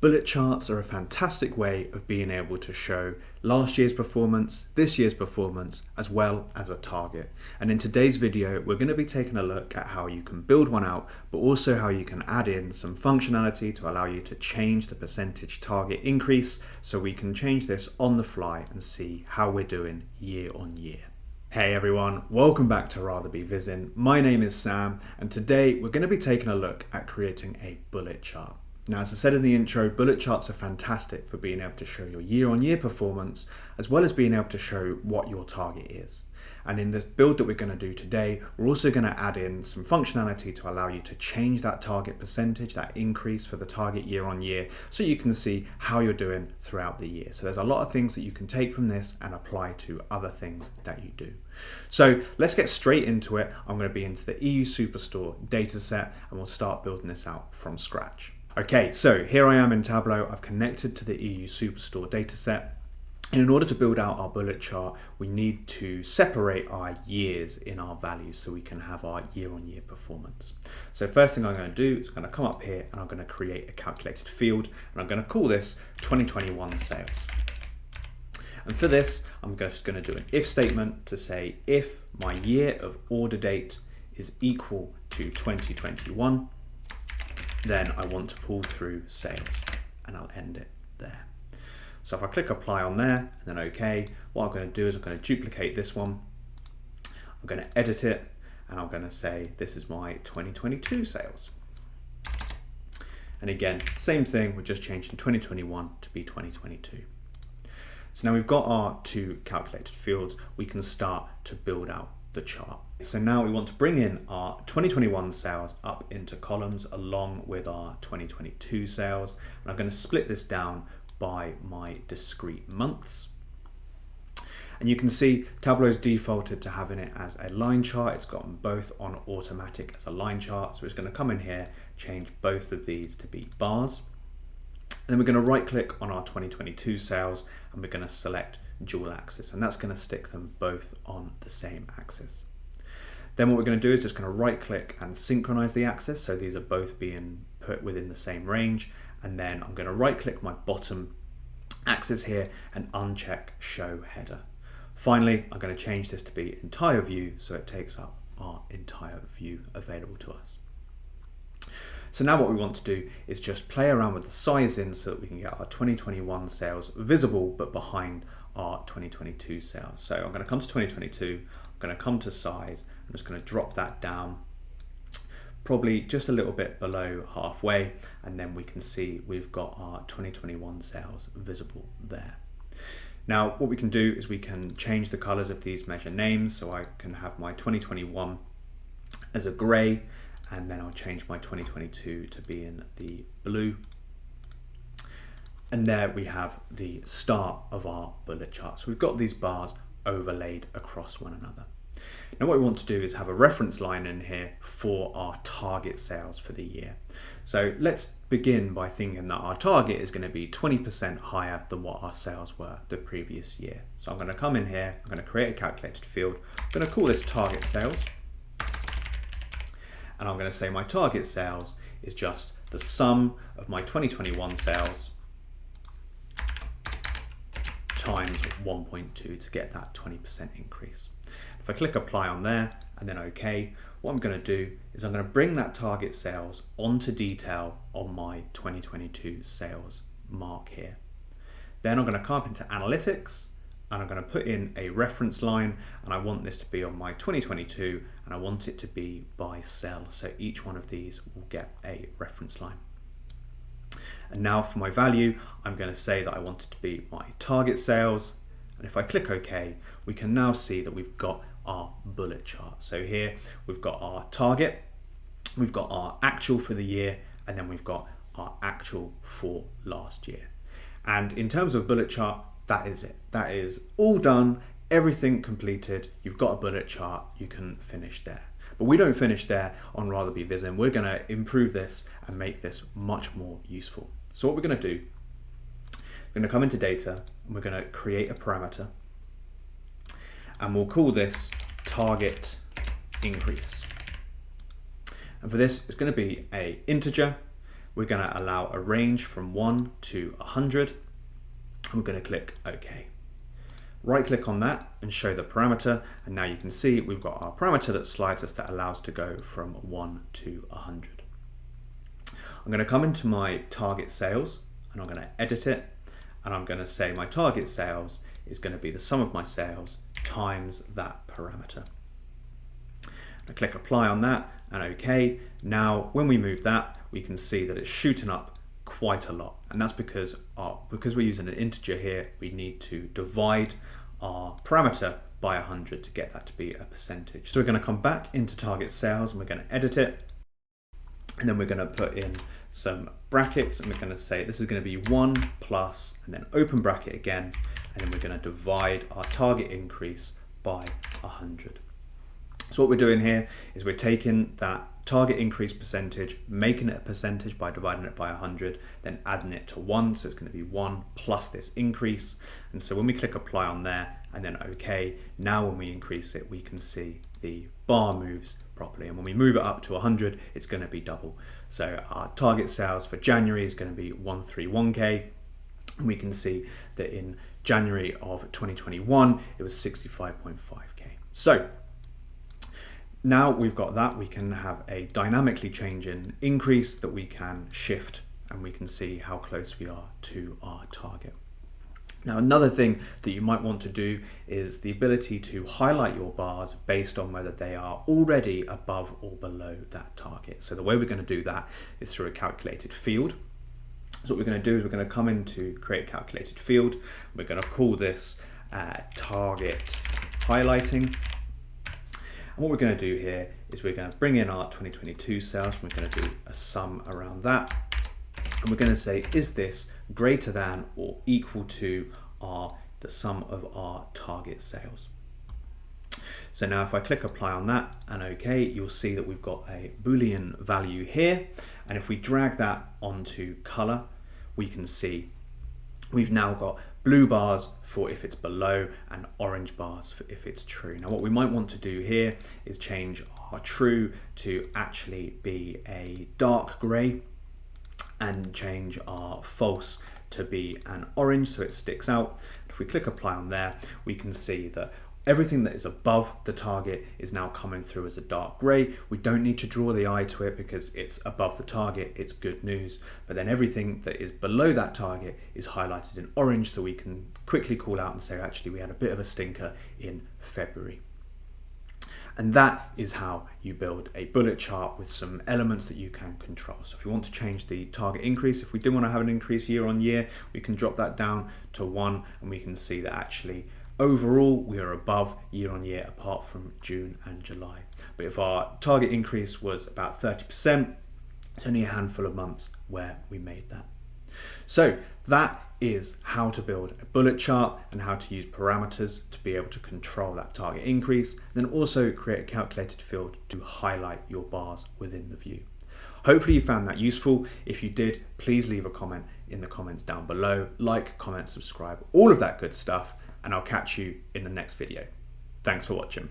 Bullet charts are a fantastic way of being able to show last year's performance, this year's performance, as well as a target. And in today's video, we're going to be taking a look at how you can build one out, but also how you can add in some functionality to allow you to change the percentage target increase, so we can change this on the fly and see how we're doing year on year. Hey everyone, welcome back to Rather Be Visin. My name is Sam, and today we're going to be taking a look at creating a bullet chart. Now, as I said in the intro, bullet charts are fantastic for being able to show your year-on-year performance, as well as being able to show what your target is. And in this build that we're going to do today, we're also going to add in some functionality to allow you to change that target percentage, that increase for the target year-on-year, so you can see how you're doing throughout the year. So there's a lot of things that you can take from this and apply to other things that you do. So let's get straight into it. I'm going to be into the EU Superstore dataset, and we'll start building this out from scratch. Okay, so here I am in Tableau. I've connected to the EU Superstore dataset. And in order to build out our bullet chart, we need to separate our years in our values so we can have our year-on-year performance. So first thing I'm going to do is I'm going to come up here and I'm going to create a calculated field, and I'm going to call this 2021 sales. And for this, I'm just going to do an if statement to say if my year of order date is equal to 2021, then I want to pull through sales, and I'll end it there. So if I click apply on there and then OK, what I'm going to do is I'm going to duplicate this one. I'm going to edit it, and I'm going to say this is my 2022 sales. And again, same thing, we're just changing 2021 to be 2022. So now we've got our two calculated fields, we can start to build out the chart. So now we want to bring in our 2021 sales up into columns along with our 2022 sales. And I'm going to split this down by my discrete months. And you can see Tableau's defaulted to having it as a line chart. It's got them both on automatic as a line chart. So it's going to come in here, change both of these to be bars. And then we're going to right click on our 2022 sales, and we're going to select dual axis, and that's going to stick them both on the same axis. Then what we're going to do is just going to right click and synchronize the axis, so these are both being put within the same range. And then I'm going to right click my bottom axis here and uncheck show header. Finally, I'm going to change this to be entire view, so it takes up our entire view available to us. So now what we want to do is just play around with the sizing so that we can get our 2021 sales visible but behind our 2022 sales. So I'm going to come to 2022, I'm going to come to size, I'm just going to drop that down probably just a little bit below halfway, and then we can see we've got our 2021 sales visible there. Now what we can do is we can change the colors of these measure names, so I can have my 2021 as a gray, and then I'll change my 2022 to be in the blue. And there we have the start of our bullet chart. So we've got these bars overlaid across one another. Now what we want to do is have a reference line in here for our target sales for the year. So let's begin by thinking that our target is going to be 20% higher than what our sales were the previous year. So I'm going to come in here, I'm going to create a calculated field, I'm going to call this target sales. And I'm going to say my target sales is just the sum of my 2021 sales times 1.2 to get that 20% increase. If I click apply on there and then OK, what I'm going to do is I'm going to bring that target sales onto detail on my 2022 sales mark here. Then I'm going to come up into analytics, and I'm going to put in a reference line, and I want this to be on my 2022, and I want it to be by cell, so each one of these will get a reference line. And now for my value, I'm going to say that I want it to be my target sales, and if I click OK, we can now see that we've got our bullet chart. So here we've got our target, we've got our actual for the year, and then we've got our actual for last year. And in terms of bullet chart, that is it. That is all done, everything completed. You've got a bullet chart, you can finish there. But we don't finish there on Rather Be Visin. We're going to improve this and make this much more useful. So what we're going to do, we're going to come into data and we're going to create a parameter, and we'll call this target increase. And for this, it's going to be an integer, we're going to allow a range from 1 to 100, and we're going to click OK. Right click on that and show the parameter, and now you can see we've got our parameter that slides us that allows to go from 1 to 100. I'm going to come into my target sales and I'm going to edit it, and I'm going to say my target sales is going to be the sum of my sales times that parameter. I click apply on that and OK. Now when we move that, we can see that it's shooting up quite a lot, and that's because we're using an integer here, we need to divide our parameter by 100 to get that to be a percentage. So we're going to come back into target sales and we're going to edit it, and then we're going to put in some brackets, and we're going to say this is going to be 1 plus, and then open bracket again, and then we're going to divide our target increase by 100. So what we're doing here is we're taking that target increase percentage, making it a percentage by dividing it by 100, then adding it to 1, so it's going to be 1 plus this increase. And so when we click apply on there and then OK, now when we increase it, we can see the bar moves properly, and when we move it up to 100, it's going to be double. So our target sales for January is going to be 131k, and we can see that in January of 2021 it was 65.5k. So now we've got that, we can have a dynamically changing increase that we can shift, and we can see how close we are to our target. Now another thing that you might want to do is the ability to highlight your bars based on whether they are already above or below that target. So the way we're going to do that is through a calculated field. So what we're going to do is we're going to come into create calculated field. We're going to call this target highlighting. And what we're going to do here is we're going to bring in our 2022 sales. We're going to do a sum around that. And we're going to say, is this greater than or equal to the sum of our target sales? So now if I click apply on that and OK, you'll see that we've got a Boolean value here. And if we drag that onto color, we can see we've now got blue bars for if it's below and orange bars for if it's true. Now what we might want to do here is change our true to actually be a dark gray, and change our false to be an orange so it sticks out. If we click apply on there, we can see that everything that is above the target is now coming through as a dark gray. We don't need to draw the eye to it because it's above the target, it's good news. But then everything that is below that target is highlighted in orange, so we can quickly call out and say, actually, we had a bit of a stinker in February. And that is how you build a bullet chart with some elements that you can control. So if you want to change the target increase, if we do want to have an increase year on year, we can drop that down to 1, and we can see that actually overall we are above year on year apart from June and July. But if our target increase was about 30%, it's only a handful of months where we made that. So that is how to build a bullet chart and how to use parameters to be able to control that target increase, then also create a calculated field to highlight your bars within the view. Hopefully you found that useful. If you did, please leave a comment in the comments down below, like, comment, subscribe, all of that good stuff, and I'll catch you in the next video. Thanks for watching.